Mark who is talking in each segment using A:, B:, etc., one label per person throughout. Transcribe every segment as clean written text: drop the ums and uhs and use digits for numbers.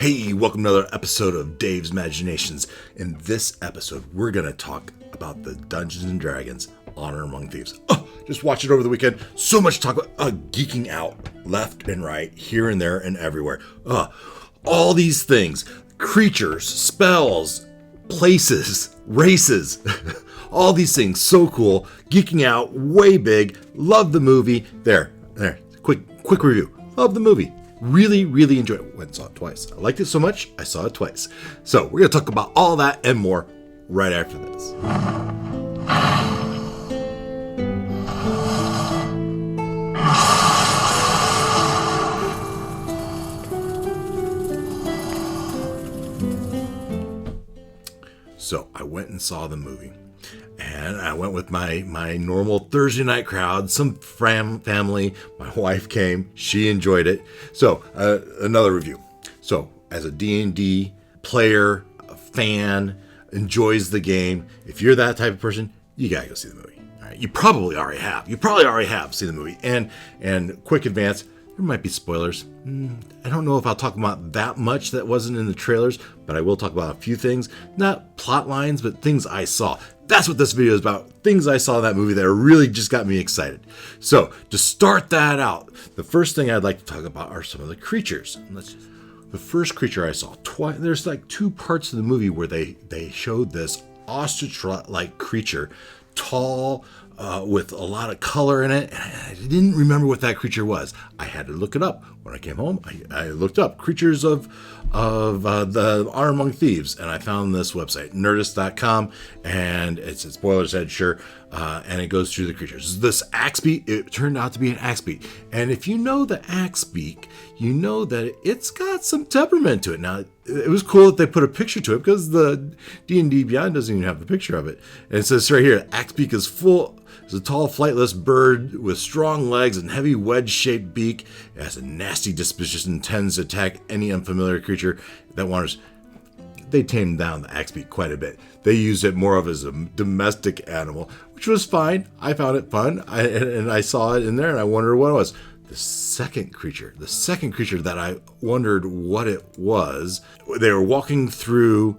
A: Hey, welcome to another episode of Dave's Imaginations. In this episode, we're going to talk about the Dungeons & Dragons Honor Among Thieves. Just watch it over the weekend. So much to talk about. Geeking out left and right, here and there and everywhere. All these things, creatures, spells, places, races, all these things, so cool. Geeking out, way big. Love the movie. There. Quick review. Love the movie. Really enjoyed it. Went and saw it twice. I liked it so much, I saw it twice. So we're going to talk about all that and more right after this. So I went and saw the movie. And I went with my normal Thursday night crowd, some family. My wife came. She enjoyed it. So, another review. So, as a D&D player, a fan, enjoys the game, if you're that type of person, you gotta go see the movie. All right? You probably already have. You probably already have seen the movie. And quick advance, there might be spoilers. I don't know if I'll talk about that much that wasn't in the trailers, but I will talk about a few things. Not plot lines, but things I saw. That's what this video is about. Things I saw in that movie that really just got me excited. So, to start that out, the first thing I'd like to talk about are some of the creatures. The first creature I saw, there's like two parts of the movie where they showed this ostrich-like creature, tall, with a lot of color in it, and I didn't remember what that creature was. I had to look it up. When I came home, I looked up creatures of the Honor Among Thieves, and I found this website, nerdist.com, and it's a spoilers head, sure, and it goes through the creatures. This axebeak, it turned out to be an axebeak, and if you know the axebeak, you know that it's got some temperament to it. Now, it was cool that they put a picture to it because the D&D Beyond doesn't even have the picture of it. And it says right here, axebeak is a tall, flightless bird with strong legs and heavy wedge-shaped beak. It has a nasty disposition and tends to attack any unfamiliar creature that wanders. They tamed down the axebeak quite a bit. They used it more of as a domestic animal, which was fine. I found it fun, and I saw it in there, and I wondered what it was. The second creature that I wondered what it was, they were walking through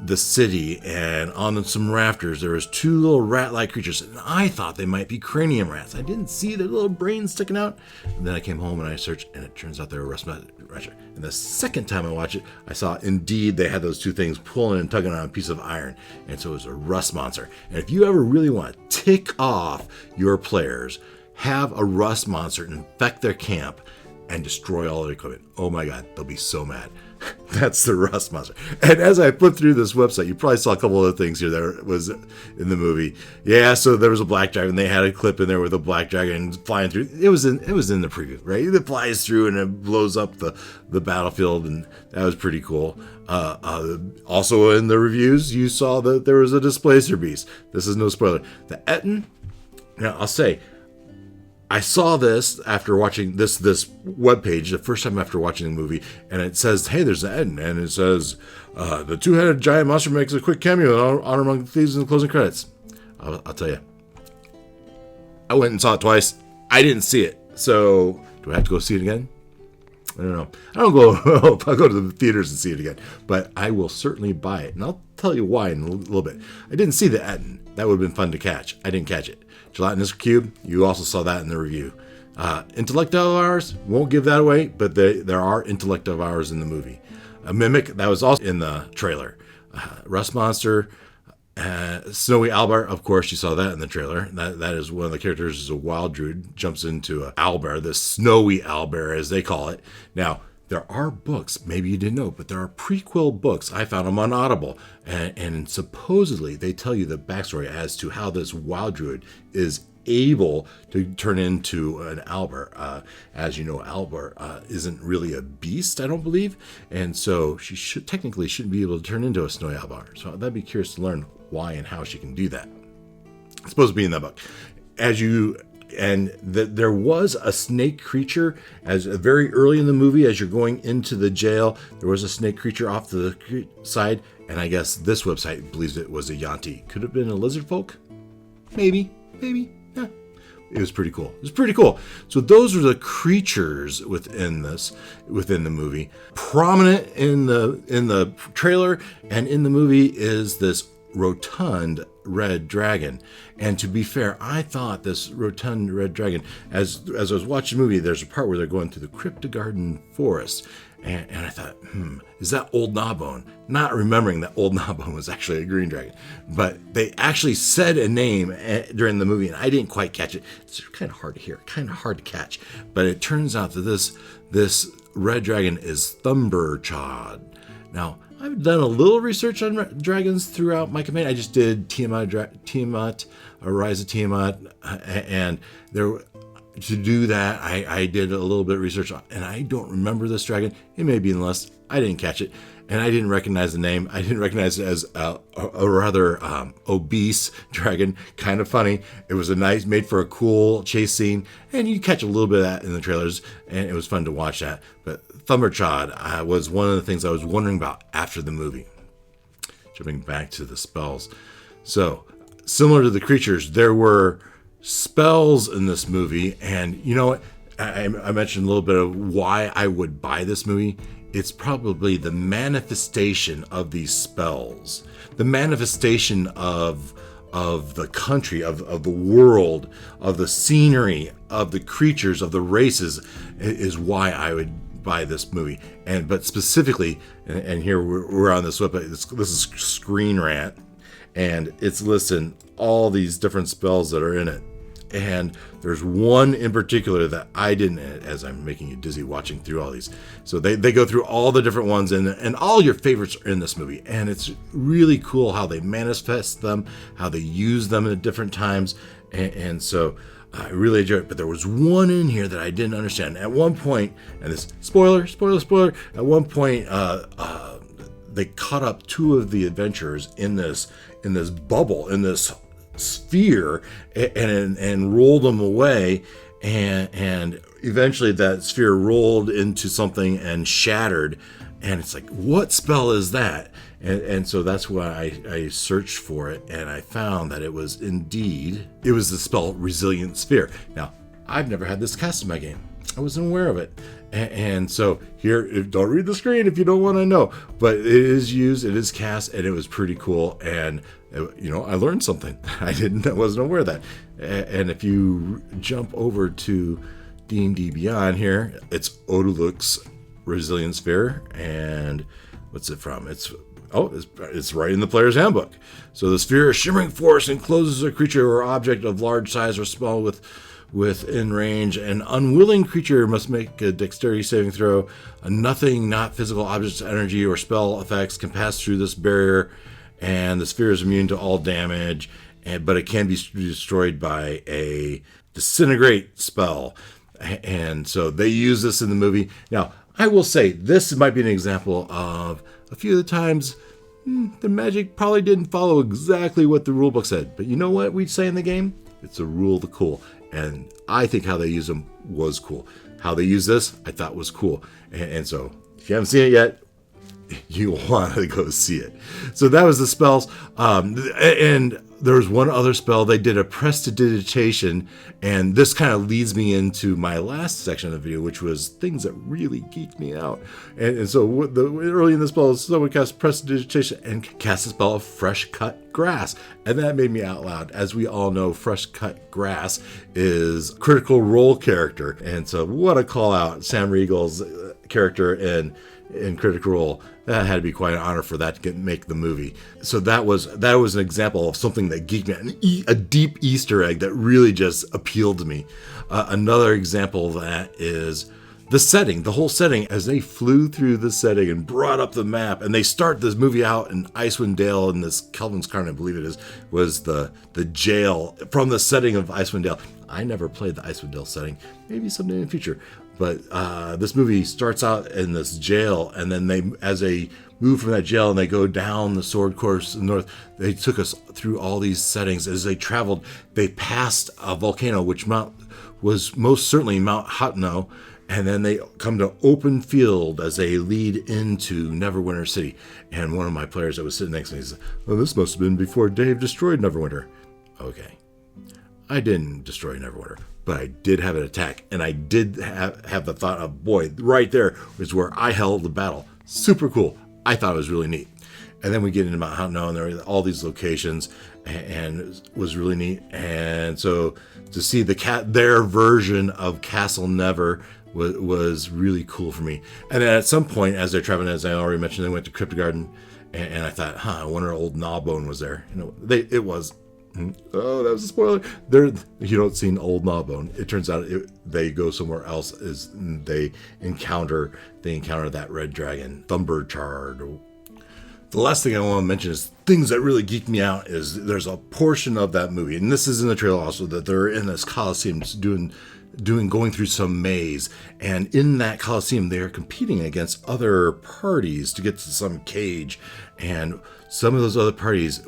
A: the city, and on some rafters there was two little rat-like creatures, and I thought they might be cranium rats. I didn't see their little brains sticking out, and then I came home and I searched, and it turns out they were rust monster. And the second time I watched it, I saw indeed they had those two things pulling and tugging on a piece of iron, and so it was a rust monster. And if you ever really want to tick off your players, have a rust monster infect their camp and destroy all their equipment. Oh my god, they'll be so mad. That's the rust monster. And as I put through this website, you probably saw a couple other things here that was in the movie. Yeah, so there was a black dragon. They had a clip in there with a black dragon flying through. It was in the preview, right? It flies through and it blows up the battlefield, and that was pretty cool. Also in the reviews, you saw that there was a displacer beast. This is no spoiler. The Etten, now I'll say, I saw this after watching this webpage the first time after watching the movie, and it says, hey, there's an end, and it says, the two-headed giant monster makes a quick cameo in Honor Among Thieves in the closing credits. I'll tell you, I went and saw it twice. I didn't see it, so do I have to go see it again? I don't know. I'll go to the theaters and see it again, but I will certainly buy it, and I'll tell you why in a little bit. I didn't see the Etten. That would have been fun to catch. I didn't catch it. Gelatinous cube, you also saw that in the review. Intellect of ours, won't give that away, but there are intellect of ours in the movie. A mimic, that was also in the trailer. Rust monster, Snowy Owlbear, of course you saw that in the trailer. That is one of the characters is a wild druid, jumps into an owlbear, the Snowy Owlbear as they call it. Now, there are books, maybe you didn't know, but there are prequel books. I found them on Audible. And supposedly they tell you the backstory as to how this wild druid is able to turn into an owlbear. As you know, owlbear isn't really a beast, I don't believe. And so she technically shouldn't be able to turn into a snowy owlbear. So I'd be curious to learn why and how she can do that. It's supposed to be in that book. There was a snake creature as very early in the movie, as you're going into the jail, there was a snake creature off to the side, and I guess this website believes it was a Yanti. Could have been a lizard folk? Maybe, yeah. It was pretty cool. It was pretty cool. So those are the creatures within the movie. Prominent in the trailer and in the movie is this rotund red dragon. And to be fair, I thought this rotund red dragon, as I was watching the movie, there's a part where they're going through the Cryptogarden forest. And I thought, is that Old Gnawbone? Not remembering that Old Gnawbone was actually a green dragon. But they actually said a name during the movie, and I didn't quite catch it. It's kind of hard to hear, kind of hard to catch. But it turns out that this red dragon is Thumberchod. Now, I've done a little research on dragons throughout my campaign. I just did Tiamat, Rise of Tiamat, and there... To do that, I did a little bit of research, and I don't remember this dragon. It may be in the list. I didn't catch it, and I didn't recognize the name. I didn't recognize it as a rather obese dragon. Kind of funny. It was made for a cool chase scene, and you catch a little bit of that in the trailers, and it was fun to watch that. But Thumberchod was one of the things I was wondering about after the movie. Jumping back to the spells. So, similar to the creatures, there were spells in this movie, and you know what, I mentioned a little bit of why I would buy this movie. It's probably the manifestation of these spells, the manifestation of the country, of the world, of the scenery, of the creatures, of the races, is why I would buy this movie. But specifically, and here we're on this website, this is Screen Rant, and it's listing all these different spells that are in it. And there's one in particular that I didn't, as I'm making you dizzy watching through all these. So they go through all the different ones, and all your favorites are in this movie. And it's really cool how they manifest them, how they use them at different times. And so I really enjoyed it. But there was one in here that I didn't understand. At one point, and this spoiler, at one point, they caught up two of the adventurers in this bubble, in this sphere, and rolled them away, and eventually that sphere rolled into something and shattered, and it's like, what spell is that? And so that's why I searched for it, and I found that it was the spell Resilient Sphere. Now, I've never had this cast in my game. I wasn't aware of it. And so here, don't read the screen if you don't want to know, but it is used, it is cast, and it was pretty cool. And I learned something. I wasn't aware of that. And if you jump over to D&D Beyond here, it's Odaluk's Resilient Sphere. And what's it from? It's right in the player's handbook. So the sphere is shimmering force encloses a creature or object of large size or small within range. An unwilling creature must make a dexterity saving throw. Nothing, not physical objects, energy, or spell effects can pass through this barrier, and the sphere is immune to all damage, but it can be destroyed by a disintegrate spell. And so they use this in the movie. Now, I will say, this might be an example of a few of the times the magic probably didn't follow exactly what the rulebook said. But you know what we'd say in the game? It's a rule of the cool. And I think how they use them was cool. How they use this, I thought was cool. And so, if you haven't seen it yet, you want to go see it. So that was the spells. And there was one other spell. They did a prestidigitation, and this kind of leads me into my last section of the video, which was things that really geeked me out. And so early in the spell, someone cast prestidigitation and cast a spell of fresh cut grass. And that made me out loud. As we all know, fresh cut grass is Critical Role character. And so what a call out. Sam Riegel's character in Critical Role. That had to be quite an honor for that to make the movie. So that was an example of something that geeked me, a deep Easter egg that really just appealed to me. Another example of that is the setting, the whole setting, as they flew through the setting and brought up the map, and they start this movie out in Icewind Dale, and this Kelvin's Carn, I believe it is, was the jail from the setting of Icewind Dale. I never played the Icewind Dale setting, maybe someday in the future. But this movie starts out in this jail, and then as they move from that jail and they go down the sword course in the north, they took us through all these settings. As they traveled, they passed a volcano, which was most certainly Mount Hutno, and then they come to open field as they lead into Neverwinter City. And one of my players that was sitting next to me said, "Well, this must have been before Dave destroyed Neverwinter." Okay. I didn't destroy Neverwinter, but I did have an attack, and I did have the thought of, boy, right there is where I held the battle. Super cool. I thought it was really neat. And then we get into Mount Huntno, and there were all these locations, and it was really neat. And so to see their version of Castle Never was really cool for me. And then at some point, as they're traveling, as I already mentioned, they went to Cryptogarden, and I thought, I wonder if old Gnawbone was there. It was. Oh, that was a spoiler. You don't see an old Gnawbone. It turns out they go somewhere else. They encounter that red dragon, Thumberchard. The last thing I want to mention is things that really geek me out is there's a portion of that movie, and this is in the trailer also, that they're in this Coliseum going through some maze, and in that Coliseum they are competing against other parties to get to some cage, and one of those other parties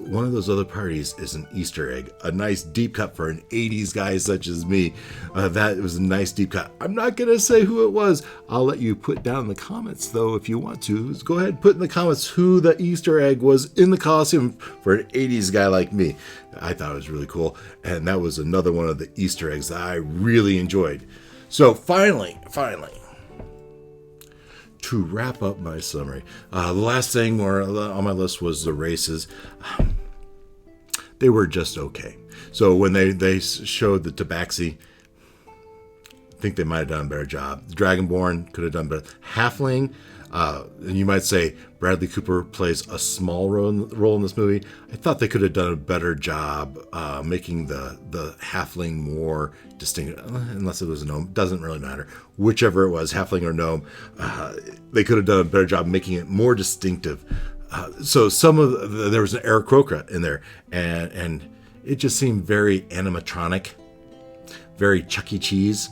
A: is an Easter egg, a nice deep cut for an 80s guy such as me. That was a nice deep cut. I'm not going to say who it was. I'll let you put down in the comments, though, if you want to. Go ahead and put in the comments who the Easter egg was in the Coliseum for an 80s guy like me. I thought it was really cool, and that was another one of the Easter eggs that I really enjoyed. So finally, to wrap up my summary, the last thing on my list was the races. They were just okay. So when they showed the Tabaxi, I think they might have done a better job. Dragonborn could have done better. Halfling, and you might say Bradley Cooper plays a small role in this movie. I thought they could have done a better job making the halfling more distinct, unless it was a gnome. Doesn't really matter. Whichever it was, halfling or gnome, they could have done a better job making it more distinctive. So there was an Aarakocra in there, and it just seemed very animatronic, very Chuck E. Cheese.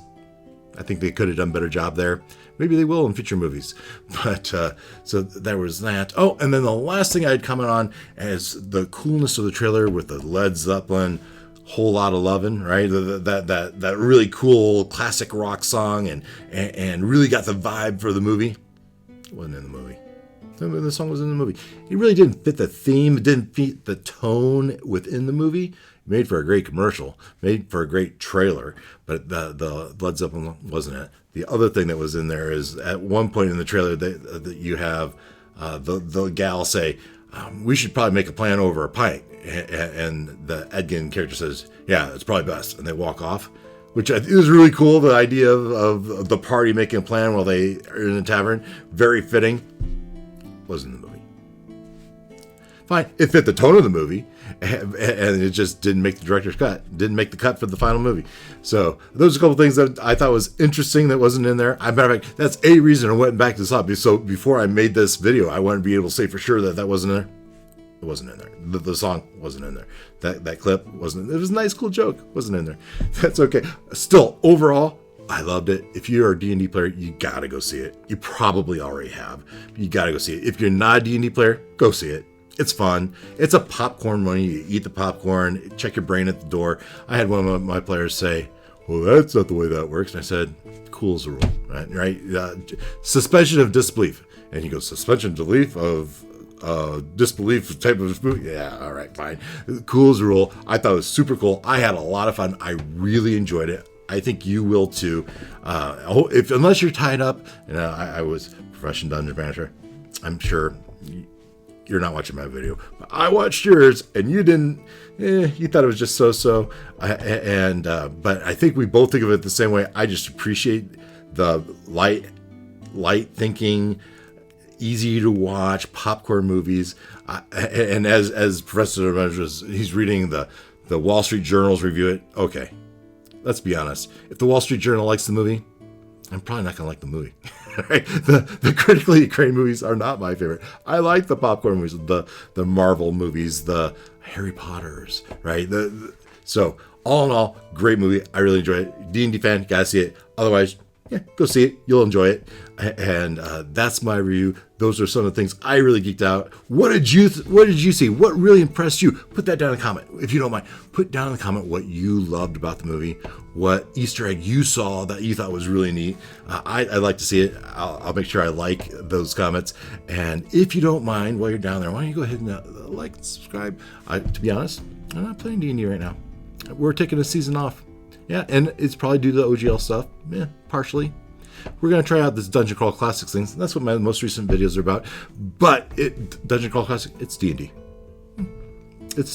A: I think they could have done a better job there. Maybe they will in future movies. But so there was that. Oh, and then the last thing I'd comment on is the coolness of the trailer with the Led Zeppelin Whole Lot of Lovin', right? That really cool classic rock song and really got the vibe for the movie. It wasn't in the movie. The song was in the movie. It really didn't fit the theme. It didn't fit the tone within the movie. Made for a great commercial, made for a great trailer, but the Led Zeppelin wasn't it. The other thing that was in there is at one point in the trailer that you have the gal say, we should probably make a plan over a pint. And the Edgin character says, yeah, it's probably best. And they walk off, which is really cool. The idea of the party making a plan while they are in a tavern. Very fitting. Wasn't in the movie. Fine. It fit the tone of the movie. And it just didn't make the director's cut. Didn't make the cut for the final movie. So those are a couple things that I thought was interesting that wasn't in there. As a matter of fact, that's a reason I went back to this up. So before I made this video, I wanted to be able to say for sure that wasn't in there. It wasn't in there. The song wasn't in there. That clip wasn't. It was a nice, cool joke. Wasn't in there. That's okay. Still, overall, I loved it. If you're a D&D player, you gotta go see it. You probably already have. You gotta go see it. If you're not a D&D player, go see it. It's fun. It's a popcorn money. You eat the popcorn, check your brain at the door. I had one of my players say, well, that's not the way that works. And I said, cool as a rule, right? Suspension of disbelief. And he goes, suspension of disbelief of disbelief type of movie? Yeah, all right, fine. Cool as a rule. I thought it was super cool. I had a lot of fun. I really enjoyed it. I think you will too. Unless you're tied up, and I was professional dungeon manager, I'm sure you're not watching my video, but I watched yours, and you didn't. You thought it was just so. But I think we both think of it the same way. I just appreciate the light thinking, easy to watch popcorn movies. And as Professor Measures, he's reading the Wall Street Journal's review it. Okay, let's be honest. If the Wall Street Journal likes the movie, I'm probably not gonna like the movie. Right? The critically acclaimed movies are not my favorite. I like the popcorn movies, the Marvel movies, the Harry Potters, right? So all in all, great movie. I really enjoyed it. D&D fan, gotta see it. Otherwise, yeah, go see it. You'll enjoy it. And that's my review. Those are some of the things I really geeked out. What did you see? What really impressed you? Put that down in the comment, if you don't mind. Put down in the comment what you loved about the movie, what Easter egg you saw that you thought was really neat. I'd like to see it. I'll make sure I like those comments. And if you don't mind, while you're down there, why don't you go ahead and like and subscribe? To be honest, I'm not playing D&D right now. We're taking a season off. Yeah, and it's probably due to the OGL stuff. Yeah, partially. We're going to try out this Dungeon Crawl Classics things. That's what my most recent videos are about. But Dungeon Crawl Classic, it's D&D. It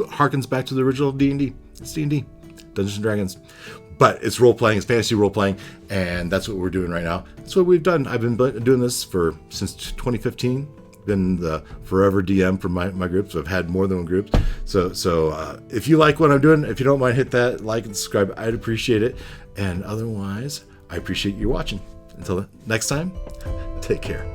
A: harkens back to the original D&D. It's D&D, Dungeons and Dragons. But it's role-playing, it's fantasy role-playing, and that's what we're doing right now. That's what we've done. I've been doing this since 2015. Been the forever DM for my groups. I've had more than one group. So if you like what I'm doing, if you don't mind, hit that like and subscribe. I'd appreciate it. And otherwise, I appreciate you watching. Until next time, take care.